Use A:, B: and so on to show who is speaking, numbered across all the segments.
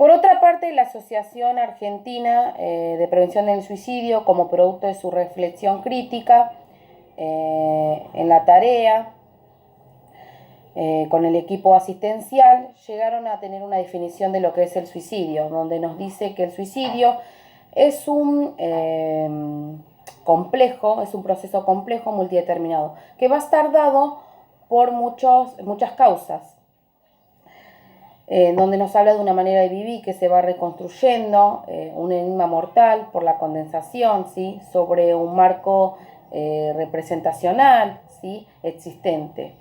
A: Por otra parte, la Asociación Argentina de Prevención del Suicidio, como producto de su reflexión crítica en la tarea, con el equipo asistencial, llegaron a tener una definición de lo que es el suicidio, donde nos dice que el suicidio es un proceso complejo, multideterminado, que va a estar dado por muchas causas, donde nos habla de una manera de vivir que se va reconstruyendo, un enigma mortal por la condensación, ¿sí? Sobre un marco representacional, ¿sí? Existente,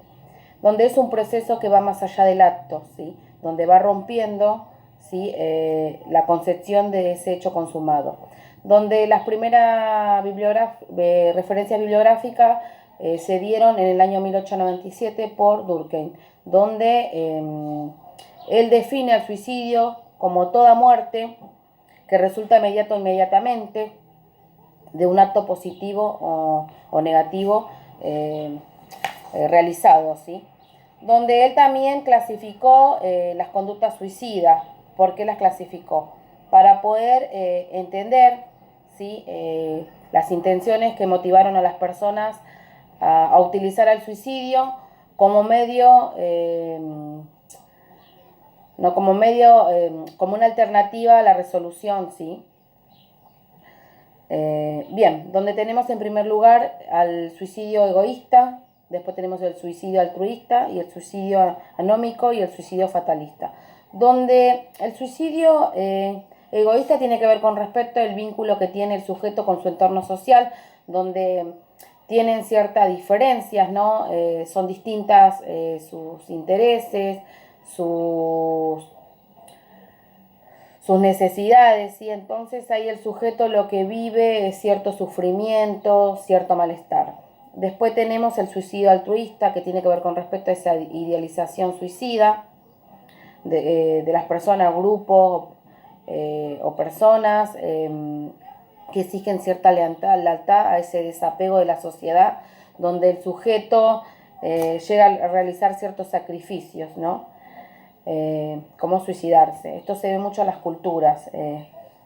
A: donde es un proceso que va más allá del acto, ¿sí? Donde va rompiendo, ¿sí? La concepción de ese hecho consumado, donde las primeras referencias bibliográficas se dieron en el año 1897 por Durkheim, donde él define al suicidio como toda muerte que resulta inmediatamente de un acto positivo o negativo realizado, ¿sí? Donde él también clasificó las conductas suicidas. ¿Por qué las clasificó? Para poder entender, ¿sí? Las intenciones que motivaron a las personas a utilizar el suicidio como medio, no como medio, como una alternativa a la resolución, ¿sí? Bien, donde tenemos en primer lugar al suicidio egoísta, después tenemos el suicidio altruista y el suicidio anómico y el suicidio fatalista, donde el suicidio egoísta tiene que ver con respecto al vínculo que tiene el sujeto con su entorno social, donde tienen ciertas diferencias, ¿no? Son distintas sus intereses, sus necesidades, ¿sí? Entonces ahí el sujeto lo que vive es cierto sufrimiento, cierto malestar. Después tenemos el suicidio altruista, que tiene que ver con respecto a esa idealización suicida de las personas, grupos o personas que exigen cierta lealtad a ese desapego de la sociedad, donde el sujeto llega a realizar ciertos sacrificios, ¿no? Como suicidarse. Esto se ve mucho en las culturas.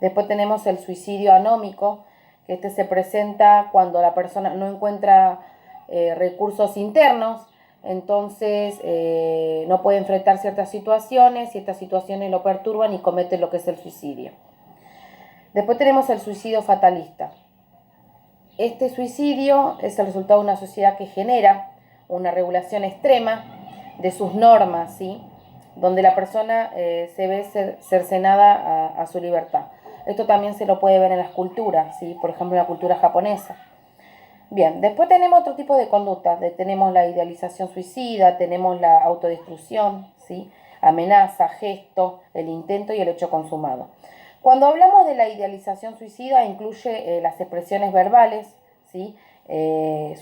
A: Después tenemos el suicidio anómico, que este se presenta cuando la persona no encuentra recursos internos, entonces no puede enfrentar ciertas situaciones y estas situaciones lo perturban y comete lo que es el suicidio. Después tenemos el suicidio fatalista. Este suicidio es el resultado de una sociedad que genera una regulación extrema de sus normas, ¿sí? Donde la persona se ve cercenada a su libertad. Esto también se lo puede ver en las culturas, ¿sí? Por ejemplo, en la cultura japonesa. Bien, después tenemos otro tipo de conductas. Tenemos la idealización suicida, tenemos la autodestrucción, ¿sí? Amenaza, gesto, el intento y el hecho consumado. Cuando hablamos de la idealización suicida, incluye las expresiones verbales, ¿sí?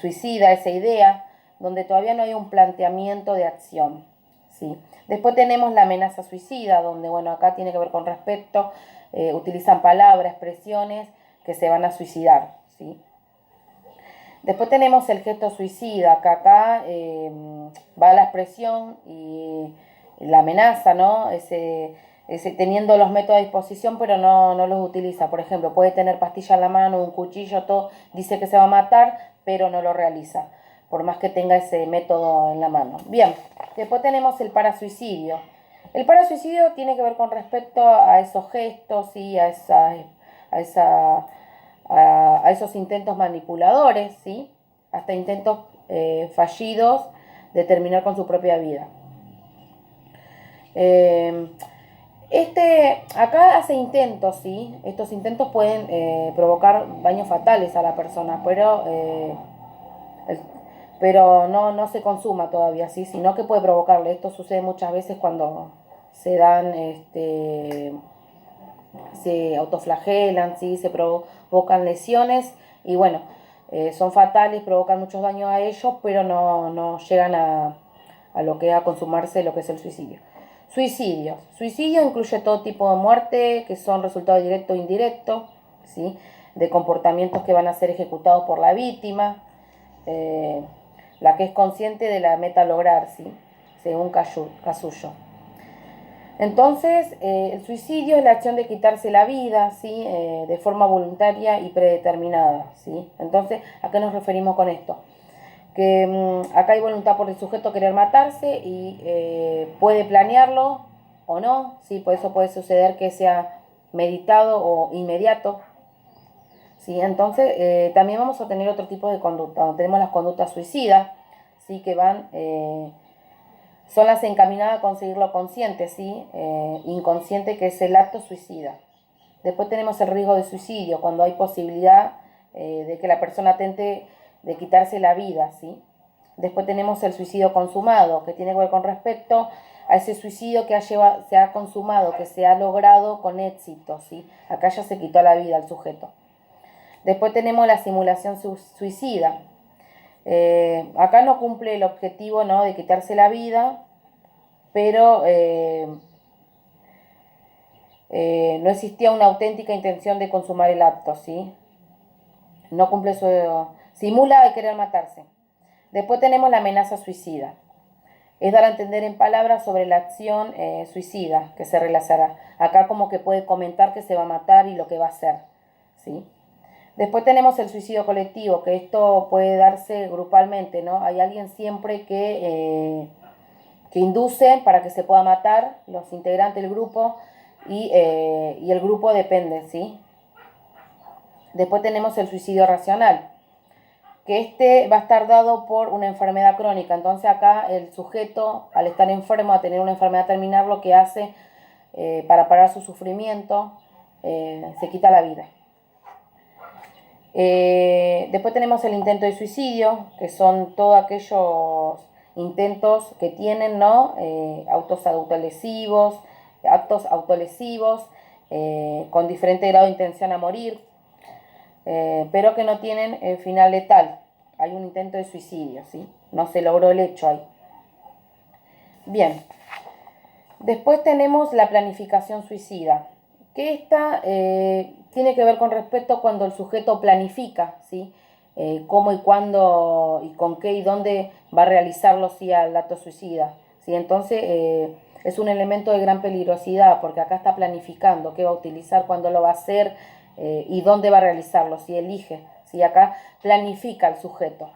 A: Suicida, esa idea, donde todavía no hay un planteamiento de acción, ¿sí? Después tenemos la amenaza suicida, donde, bueno, acá tiene que ver con respecto, utilizan palabras, expresiones que se van a suicidar, ¿sí? Después tenemos el gesto suicida, que acá va la expresión y la amenaza, ¿no? Teniendo los métodos a disposición, pero no los utiliza. Por ejemplo, puede tener pastilla en la mano, un cuchillo, todo, dice que se va a matar, pero no lo realiza, por más que tenga ese método en la mano. Bien, después tenemos el parasuicidio. El parasuicidio tiene que ver con respecto a esos gestos y a esos intentos manipuladores, ¿sí? Hasta intentos fallidos de terminar con su propia vida. Acá hace intentos, ¿sí? Estos intentos pueden provocar daños fatales a la persona, pero no se consuma todavía, ¿sí? Sino que puede provocarle. Esto sucede muchas veces cuando se dan, se autoflagelan, ¿sí? Se provocan lesiones y bueno, son fatales, provocan muchos daños a ellos, pero no llegan a lo que es a consumarse lo que es el suicidio. Suicidio incluye todo tipo de muerte que son resultado directo o indirecto, ¿sí? De comportamientos que van a ser ejecutados por la víctima, la que es consciente de la meta a lograr, ¿sí? Según Casullo. Entonces, el suicidio es la acción de quitarse la vida, ¿sí? De forma voluntaria y predeterminada, ¿sí? Entonces, ¿a qué nos referimos con esto? Que acá hay voluntad por el sujeto querer matarse y puede planearlo o no, ¿sí? Por eso puede suceder que sea meditado o inmediato, ¿sí? Entonces, también vamos a tener otro tipo de conducta. Tenemos las conductas suicidas, ¿sí? Que van, son las encaminadas a conseguir lo consciente, ¿sí? Inconsciente, que es el acto suicida. Después tenemos el riesgo de suicidio, cuando hay posibilidad de que la persona tente de quitarse la vida, ¿sí? Después tenemos el suicidio consumado, que tiene que ver con respecto a ese suicidio que se ha consumado, que se ha logrado con éxito, ¿sí? Acá ya se quitó la vida al sujeto. Después tenemos la simulación suicida. Acá no cumple el objetivo, ¿no?, de quitarse la vida, pero no existía una auténtica intención de consumar el acto, ¿sí? No cumple su... simula de querer matarse. Después tenemos la amenaza suicida. Es dar a entender en palabras sobre la acción suicida que se realizará. Acá como que puede comentar que se va a matar y lo que va a hacer, ¿sí? Después tenemos el suicidio colectivo, que esto puede darse grupalmente, ¿no? Hay alguien siempre que induce para que se pueda matar, los integrantes del grupo, y el grupo depende, ¿sí? Después tenemos el suicidio racional, que este va a estar dado por una enfermedad crónica. Entonces acá el sujeto, al estar enfermo, a tener una enfermedad terminal, lo que hace para parar su sufrimiento, se quita la vida. Después tenemos el intento de suicidio, que son todos aquellos intentos que tienen, ¿no?, actos autolesivos, con diferente grado de intención a morir, pero que no tienen final letal. Hay un intento de suicidio, ¿sí? No se logró el hecho ahí. Bien. Después tenemos la planificación suicida, que esta tiene que ver con respecto cuando el sujeto planifica, ¿sí? Cómo y cuándo y con qué y dónde va a realizarlo, ¿sí?, al acto suicida, ¿sí? Entonces es un elemento de gran peligrosidad, porque acá está planificando qué va a utilizar, cuándo lo va a hacer y dónde va a realizarlo, si elige, ¿sí? Acá planifica el sujeto.